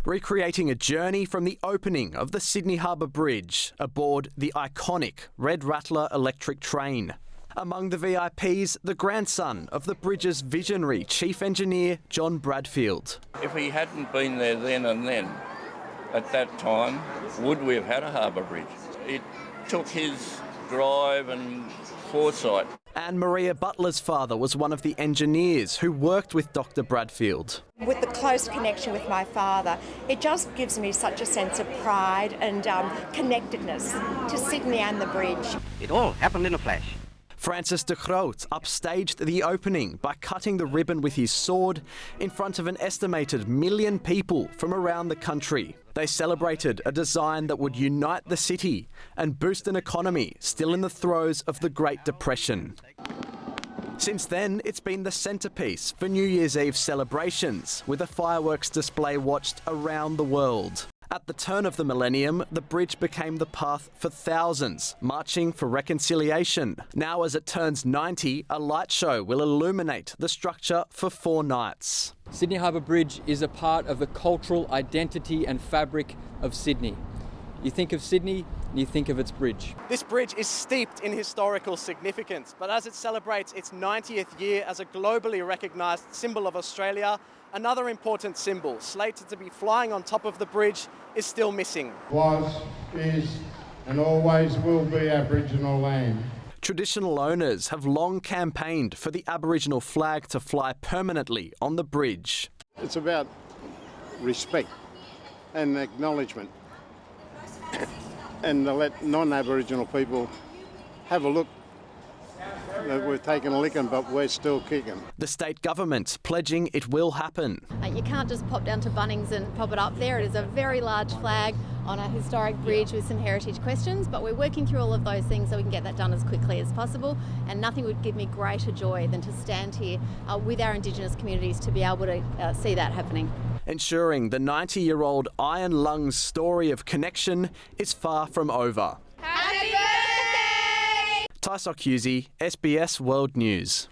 recreating a journey from the opening of the Sydney Harbour Bridge aboard the iconic Red Rattler electric train. Among the VIPs, the grandson of the bridge's visionary chief engineer, John Bradfield. If he hadn't been there then and then, at that time, would we have had a harbour bridge? It took his drive and foresight. And Maria Butler's father was one of the engineers who worked with Dr. Bradfield. With the close connection with my father, it just gives me such a sense of pride and connectedness to Sydney and the bridge. It all happened in a flash. Francis de Groot upstaged the opening by cutting the ribbon with his sword in front of an estimated 1 million people from around the country. They celebrated a design that would unite the city and boost an economy still in the throes of the Great Depression. Since then, it's been the centrepiece for New Year's Eve celebrations, with a fireworks display watched around the world. At the turn of the millennium, the bridge became the path for thousands, marching for reconciliation. Now, as it turns 90, a light show will illuminate the structure for 4 nights. Sydney Harbour Bridge is a part of the cultural identity and fabric of Sydney. You think of Sydney, and you think of its bridge. This bridge is steeped in historical significance, but as it celebrates its 90th year as a globally recognised symbol of Australia, another important symbol, slated to be flying on top of the bridge, is still missing. Was, is and always will be Aboriginal land. Traditional owners have long campaigned for the Aboriginal flag to fly permanently on the bridge. It's about respect and acknowledgement and to let non-Aboriginal people have a look. We've taken a licking, but we're still kicking. The state government pledging it will happen. You can't just pop down to Bunnings and pop it up there. It is a very large flag on a historic bridge with some heritage questions, but we're working through all of those things so we can get that done as quickly as possible, and nothing would give me greater joy than to stand here with our Indigenous communities to be able to see that happening. Ensuring the 90-year-old Iron Lungs story of connection is far from over. Happy birthday! Tysok Husey, SBS World News.